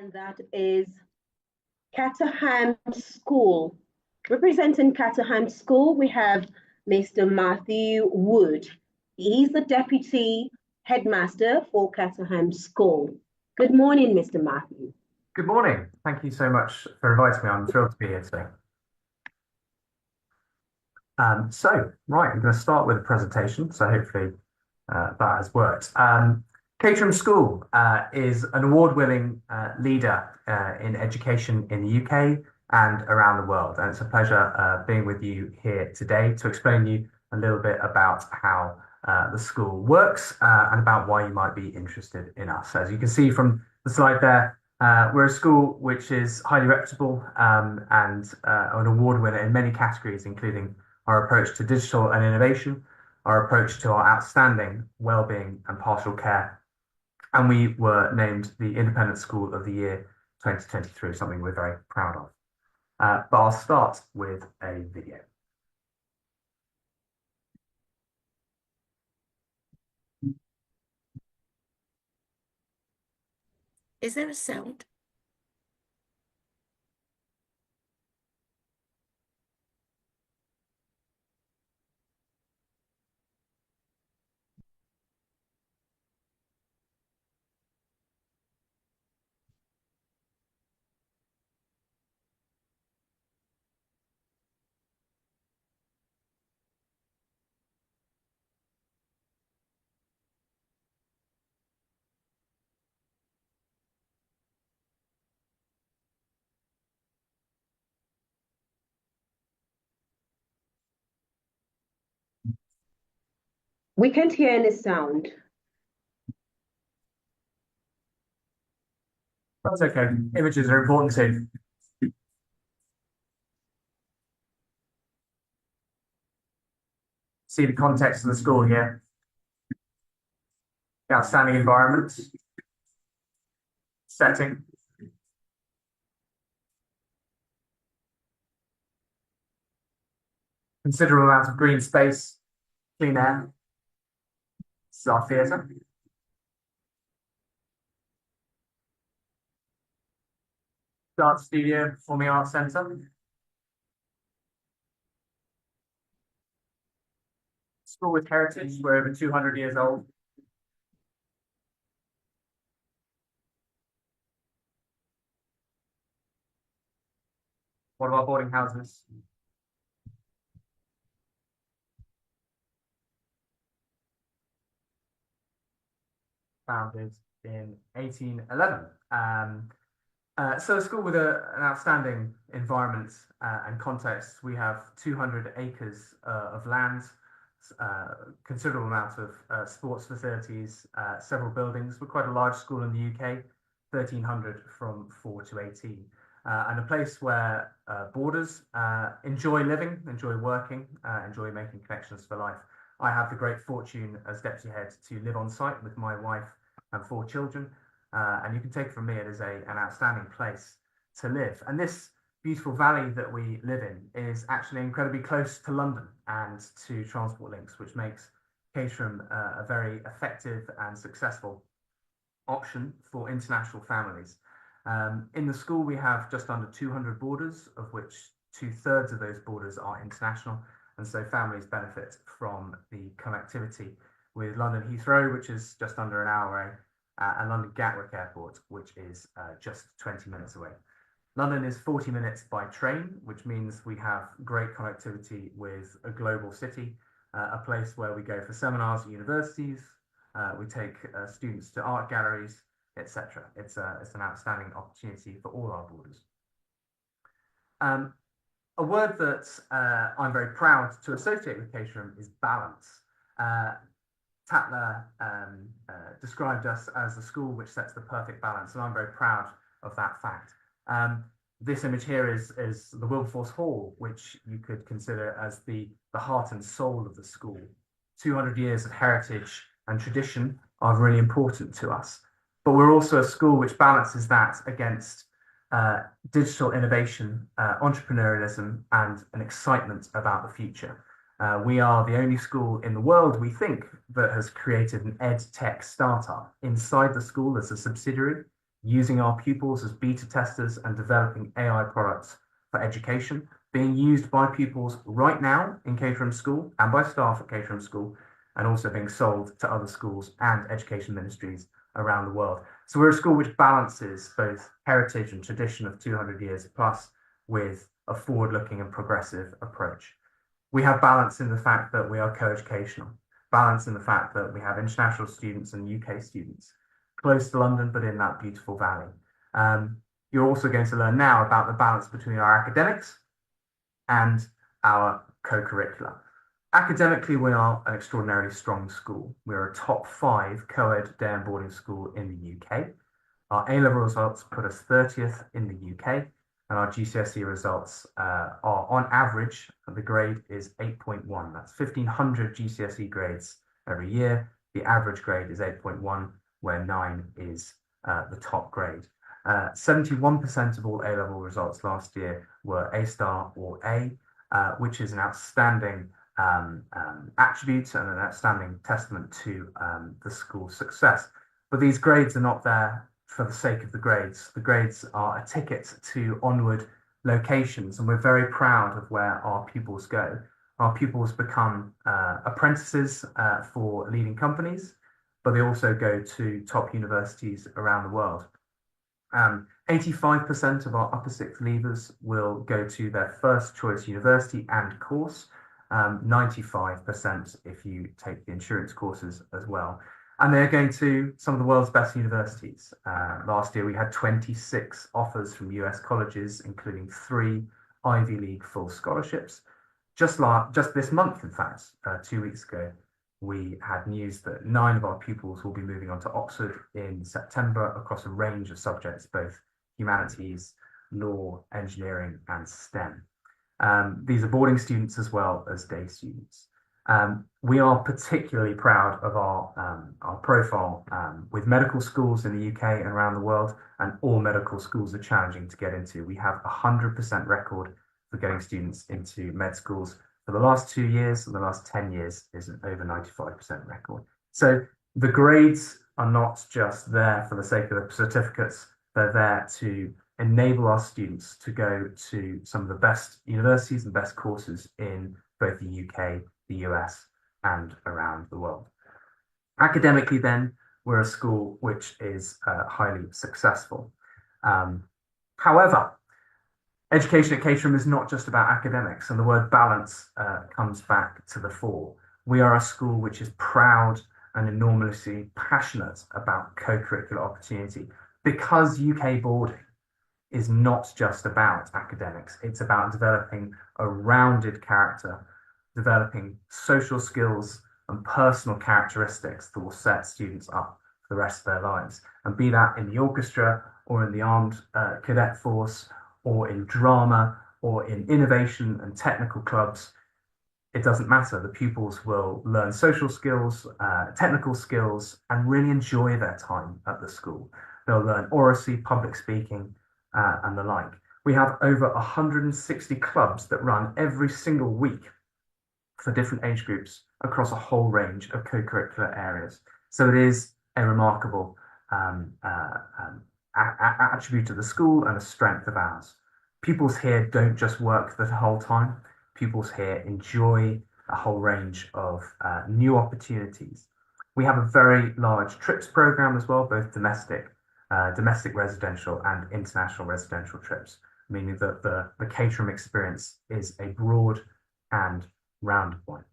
and that is Caterham School. Representing Caterham School, we have Mr. Matthew Wood. He's the Deputy Headmaster for Caterham School. Good morning, Mr. Matthew. Good morning. Thank you so much for inviting me. I'm thrilled to be here today. I'm going to start with a presentation. So hopefully that has worked. Caterham School is an award-winning leader in education in the UK and around the world. And it's a pleasure being with you here today to explain to you a little bit about how the school works and about why you might be interested in us. As you can see from the slide there, we're a school which is highly reputable and an award winner in many categories, including our approach to digital and innovation, our approach to our outstanding wellbeing and pastoral care. And we were named the Independent School of the Year 2023, something we're very proud of. But I'll start with a video. Is there a sound? We can't hear any sound. That's okay. Images are important too. See the context of the school here. The outstanding environment, setting. Considerable amount of green space, clean air. This is our theatre. Dance studio, Performing Arts Centre. School with heritage, we're over 200 years old. One of our boarding houses. Founded in 1811. So a school with an outstanding environment and context. We have 200 acres of land, considerable amount of sports facilities, several buildings. We're quite a large school in the UK, 1,300 from 4 to 18. And a place where boarders enjoy living, enjoy working, enjoy making connections for life. I have the great fortune as deputy head to live on site with my wife and 4 children. And you can take it from me, it is an outstanding place to live. And this beautiful valley that we live in is actually incredibly close to London and to transport links, which makes Caterham a very effective and successful option for international families. In the school, we have just under 200 boarders, of which 2/3 of those boarders are international. And so families benefit from the connectivity with London Heathrow, which is just under an hour away, and London Gatwick Airport, which is just 20 minutes away. London is 40 minutes by train, which means we have great connectivity with a global city, a place where we go for seminars at universities, we take students to art galleries, etc. It's an outstanding opportunity for all our boarders. A word that I'm very proud to associate with Caterham is balance. Tatler described us as a school which sets the perfect balance, and I'm very proud of that fact. This image here is the Wilberforce Hall, which you could consider as the heart and soul of the school. 200 years of heritage and tradition are really important to us, but we're also a school which balances that against digital innovation, entrepreneurialism, and an excitement about the future. We are the only school in the world, we think, that has created an ed tech startup inside the school as a subsidiary. using our pupils as beta testers and developing AI products for education, being used by pupils right now in Caterham School and by staff at Caterham School, and also being sold to other schools and education ministries around the world. So we're a school which balances both heritage and tradition of 200 years plus with a forward-looking and progressive approach. We have balance in the fact that we are co-educational, balance in the fact that we have international students and UK students, close to London, but in that beautiful valley. You're also going to learn now about the balance between our academics and our co-curricular. Academically, we are an extraordinarily strong school. We're a top 5 co-ed day and boarding school in the UK. Our A-level results put us 30th in the UK, and our GCSE results are on average, the grade is 8.1. That's 1,500 GCSE grades every year. The average grade is 8.1, where 9 is the top grade. 71% of all A-level results last year were A-star or A, which is an outstanding attribute and an outstanding testament to the school's success. But these grades are not there for the sake of the grades. The grades are a ticket to onward locations, and we're very proud of where our pupils go. Our pupils become apprentices for leading companies, but they also go to top universities around the world. 85% of our upper sixth leavers will go to their first choice university and course, 95% if you take the insurance courses as well. And they're going to some of the world's best universities. Last year, we had 26 offers from US colleges, including 3 Ivy League full scholarships. Just this month, in fact, 2 weeks ago, we had news that 9 of our pupils will be moving on to Oxford in September across a range of subjects, both humanities, law, engineering, and STEM. These are boarding students as well as day students. We are particularly proud of our profile with medical schools in the UK and around the world, and all medical schools are challenging to get into. We have 100% record for getting students into med schools for the last 2 years, and the last 10 years is an over 95% record. So the grades are not just there for the sake of the certificates, they're there to enable our students to go to some of the best universities and best courses in both the UK, the US, and around the world. Academically, then, we're a school which is highly successful. However, education at Caterham is not just about academics, and the word balance comes back to the fore. We are a school which is proud and enormously passionate about co-curricular opportunity, because UK boarding is not just about academics. It's about developing a rounded character, developing social skills and personal characteristics that will set students up for the rest of their lives. And be that in the orchestra, or in the armed cadet force, or in drama, or in innovation and technical clubs, it doesn't matter. The pupils will learn social skills, technical skills, and really enjoy their time at the school. They'll learn oracy, public speaking, and the like. We have over 160 clubs that run every single week for different age groups across a whole range of co-curricular areas. So it is a remarkable attribute of the school and a strength of ours. Pupils here don't just work the whole time. Pupils here enjoy a whole range of new opportunities. We have a very large trips program as well, both domestic residential and international residential trips, meaning that the Caterham experience is a broad and rounded one.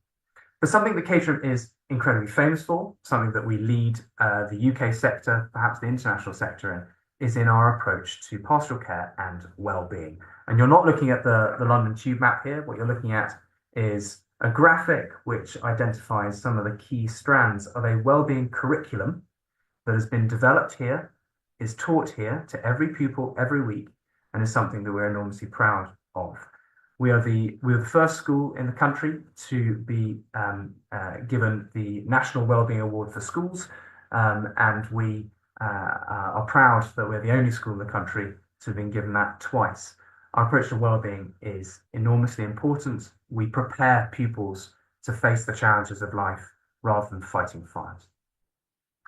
But something that Caterham is incredibly famous for, something that we lead the UK sector, perhaps the international sector in, is in our approach to pastoral care and well-being. And you're not looking at the London Tube map here. What you're looking at is a graphic which identifies some of the key strands of a well-being curriculum that has been developed here, is taught here to every pupil every week, and is something that we're enormously proud of. We're the first school in the country to be given the National Wellbeing Award for Schools, and we are proud that we're the only school in the country to have been given that twice. Our approach to wellbeing is enormously important. We prepare pupils to face the challenges of life rather than fighting fires.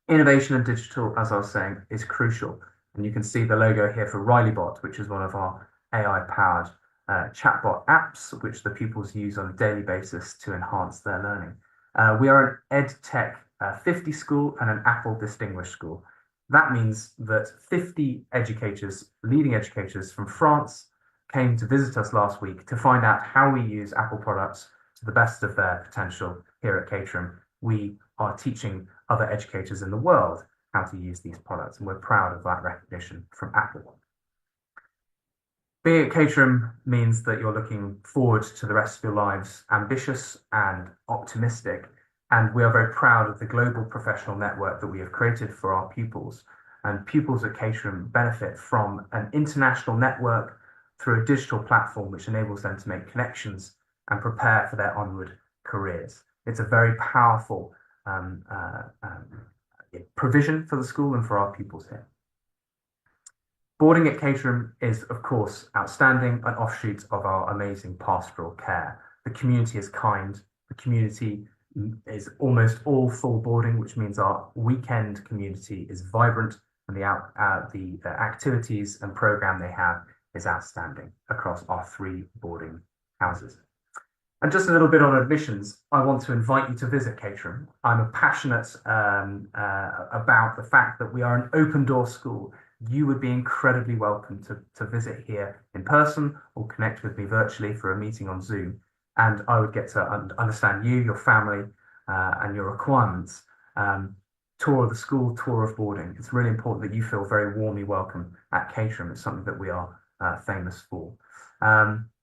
Innovation and digital, as I was saying, is crucial. And you can see the logo here for RileyBot, which is one of our AI-powered chatbot apps, which the pupils use on a daily basis to enhance their learning. We are an EdTech 50 school and an Apple Distinguished School. That means that 50 educators, leading educators from France, came to visit us last week to find out how we use Apple products to the best of their potential here at Caterham. We are teaching other educators in the world how to use these products, and we're proud of that recognition from Apple. Being at Caterham means that you're looking forward to the rest of your lives ambitious and optimistic, and we are very proud of the global professional network that we have created for our pupils. And pupils at Caterham benefit from an international network through a digital platform which enables them to make connections and prepare for their onward careers. It's a very powerful provision for the school and for our pupils here. Boarding at Caterham is, of course, outstanding, an offshoot of our amazing pastoral care. The community is kind. The community is almost all full boarding, which means our weekend community is vibrant, and the activities and program they have is outstanding across our 3 boarding houses. And just a little bit on admissions, I want to invite you to visit Caterham. I'm passionate about the fact that we are an open door school. You would be incredibly welcome to visit here in person or connect with me virtually for a meeting on Zoom. And I would get to understand you, your family, and your requirements. Tour of the school, tour of boarding. It's really important that you feel very warmly welcome at Caterham. It's something that we are famous for.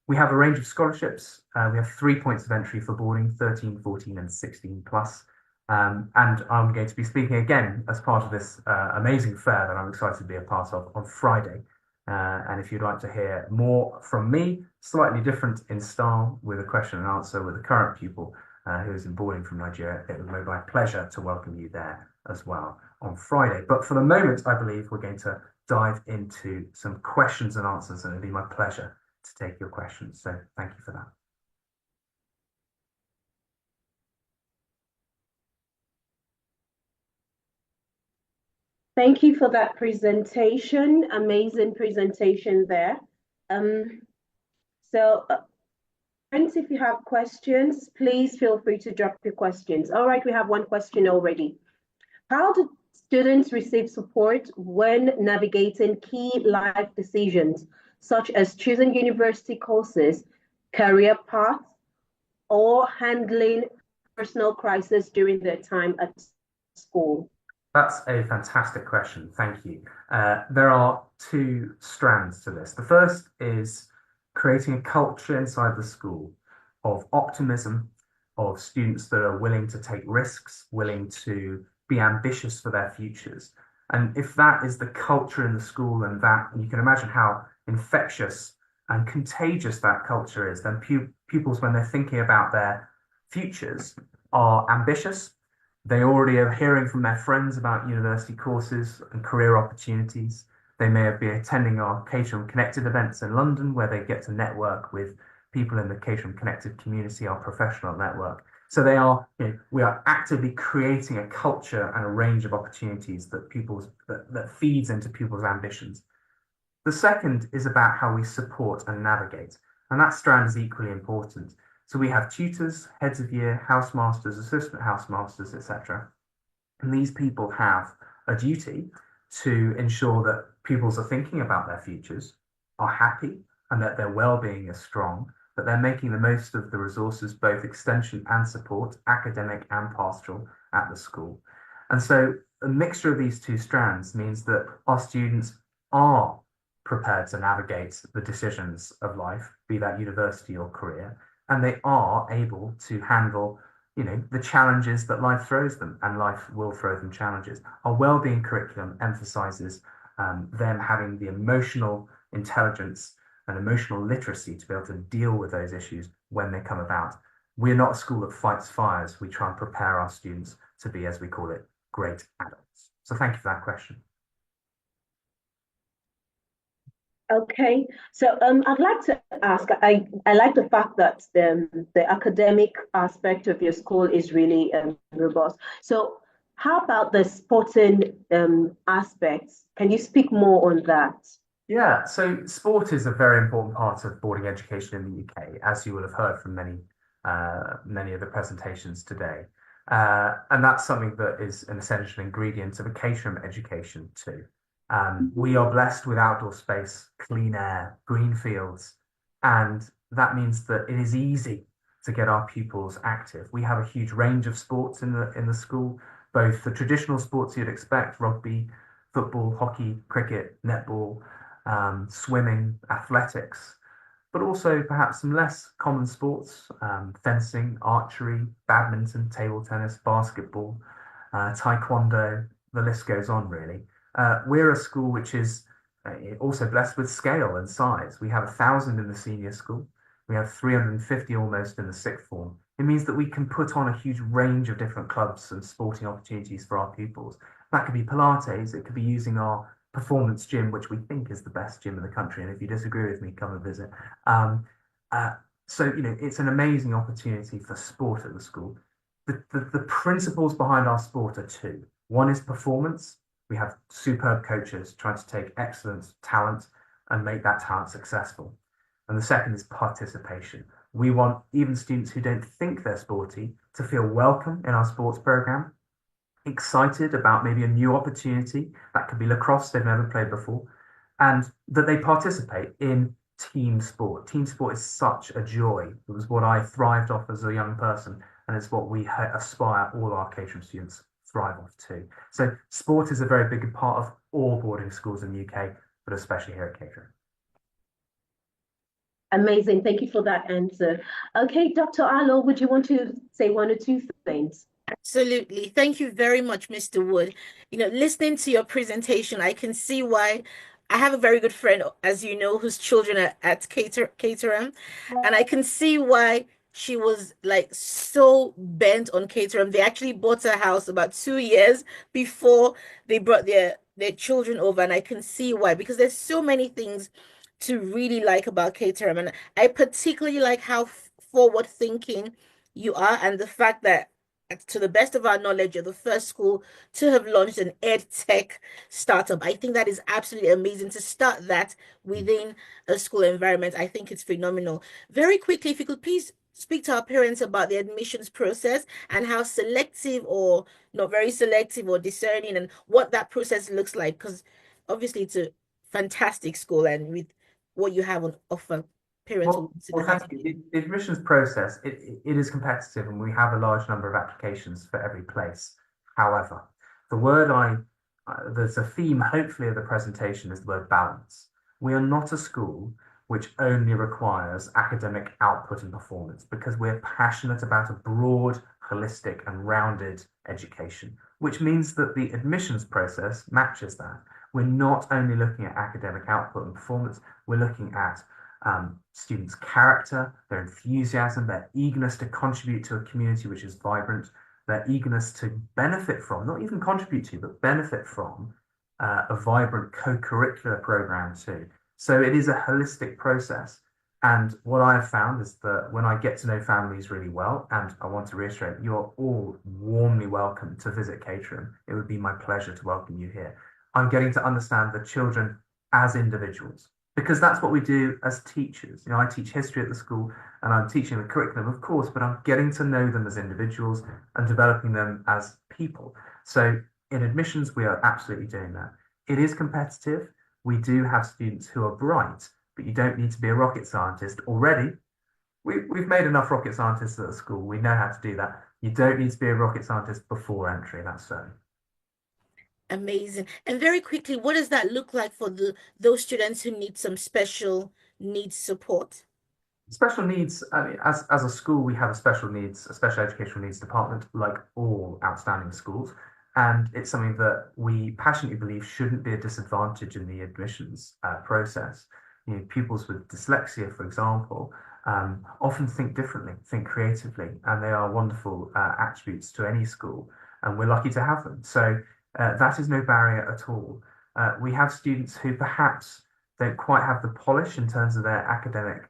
We have a range of scholarships. We have 3 points of entry for boarding, 13, 14 and 16 plus. And I'm going to be speaking again as part of this amazing fair that I'm excited to be a part of on Friday. And if you'd like to hear more from me, slightly different in style with a question and answer with a current pupil who is in boarding from Nigeria, it would be my pleasure to welcome you there as well on Friday. But for the moment, I believe we're going to dive into some questions and answers, and it'll be my pleasure to take your questions. So thank you for that. Thank you for that presentation. Amazing presentation there. Friends, if you have questions, please feel free to drop your questions. All right, we have one question already. How do students receive support when navigating key life decisions, such as choosing university courses, career paths, or handling personal crisis during their time at school? That's a fantastic question. Thank you. There are 2 strands to this. The first is creating a culture inside the school of optimism, of students that are willing to take risks, willing to be ambitious for their futures. And if that is the culture in the school, and that you can imagine how infectious and contagious that culture is, then pupils, when they're thinking about their futures, are ambitious. They already are hearing from their friends about university courses and career opportunities. They may be attending our Caterham Connected events in London, where they get to network with people in the Caterham Connected community, our professional network. So we are actively creating a culture and a range of opportunities that feeds into people's ambitions. The second is about how we support and navigate, and that strand is equally important. So we have tutors, heads of year, housemasters, assistant housemasters, etc. And these people have a duty to ensure that pupils are thinking about their futures, are happy, and that their well-being is strong, that they're making the most of the resources, both extension and support, academic and pastoral, at the school. And so a mixture of these 2 strands means that our students are prepared to navigate the decisions of life, be that university or career, and they are able to handle, the challenges that life throws them, and life will throw them challenges. Our wellbeing curriculum emphasizes them having the emotional intelligence and emotional literacy to be able to deal with those issues when they come about. We're not a school that fights fires. We try and prepare our students to be, as we call it, great adults. So thank you for that question. Okay, so I'd like to ask, I like the fact that the academic aspect of your school is really robust. So How about the sporting aspects? Can you speak more on that? Yeah, so sport is a very important part of boarding education in the UK, as you will have heard from many of the presentations today. And that's something that is an essential ingredient of a Caterham education too. We are blessed with outdoor space, clean air, green fields, and that means that it is easy to get our pupils active. We have a huge range of sports in the school, both the traditional sports you'd expect, rugby, football, hockey, cricket, netball, swimming, athletics, but also perhaps some less common sports, fencing, archery, badminton, table tennis, basketball, taekwondo, the list goes on really. We're a school which is also blessed with scale and size. We have 1,000 in the senior school. We have 350 almost in the sixth form. It means that we can put on a huge range of different clubs and sporting opportunities for our pupils. That could be Pilates, it could be using our performance gym, which we think is the best gym in the country. And if you disagree with me, come and visit. Um, uh, so, it's an amazing opportunity for sport at the school. The principles behind our sport are two. One is performance. We have superb coaches trying to take excellent talent and make that talent successful. And the second is participation. We want even students who don't think they're sporty to feel welcome in our sports program, excited about maybe a new opportunity that could be lacrosse they've never played before, and that they participate in team sport. Team sport is such a joy. It was what I thrived off as a young person, and it's what we aspire all our Caterham students thrive off too. So sport is a very big part of all boarding schools in the UK, but especially here at Caterham. Amazing. Thank you for that answer. Okay, Dr. Arlo, would you want to say one or two things? Absolutely. Thank you very much, Mr. Wood. Listening to your presentation, I can see why I have a very good friend, as you know, whose children are at Caterham, and I can see why she was like so bent on Caterham. They actually bought a house about 2 years before they brought their children over, and I can see why, because there's so many things to really like about Caterham, and I particularly like how forward thinking you are, and the fact that to the best of our knowledge, you're the first school to have launched an ed tech startup. I think that is absolutely amazing to start that within a school environment. I think it's phenomenal. Very quickly, if you could please speak to our parents about the admissions process and how selective or not very selective or discerning and what that process looks like, because obviously it's a fantastic school and with what you have on offer, parents will consider Thank that. you. The admissions process, it is competitive and we have a large number of applications for every place. However, there's a theme, hopefully, of the presentation is the word balance. We are not a school which only requires academic output and performance because we're passionate about a broad, holistic and rounded education, which means that the admissions process matches that. We're not only looking at academic output and performance, we're looking at students' character, their enthusiasm, their eagerness to contribute to a community which is vibrant, their eagerness to benefit from, not even contribute to, but benefit from a vibrant co-curricular program too. So it is a holistic process. And what I have found is that when I get to know families really well, and I want to reiterate, you're all warmly welcome to visit Caterham. It would be my pleasure to welcome you here. I'm getting to understand the children as individuals, because that's what we do as teachers. I teach history at the school and I'm teaching the curriculum, of course, but I'm getting to know them as individuals and developing them as people. So in admissions, we are absolutely doing that. It is competitive. We do have students who are bright, but you don't need to be a rocket scientist already. We've made enough rocket scientists at the school. We know how to do that. You don't need to be a rocket scientist before entry, that's certain. Amazing. And very quickly, what does that look like for those students who need some special needs support? Special needs, I mean, as a school, we have a special educational needs department, like all outstanding schools. And it's something that we passionately believe shouldn't be a disadvantage in the admissions process. Pupils with dyslexia, for example, often think differently, think creatively, and they are wonderful attributes to any school. And we're lucky to have them. So that is no barrier at all. We have students who perhaps don't quite have the polish in terms of their academic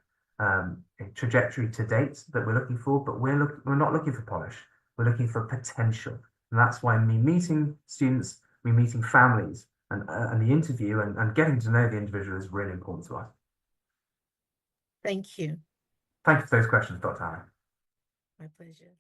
trajectory to date that we're looking for, but we're not looking for polish. We're looking for potential. And that's why me meeting students, me meeting families, and the interview and getting to know the individual is really important to us. Thank you. Thank you for those questions, Dr. Allen. My pleasure.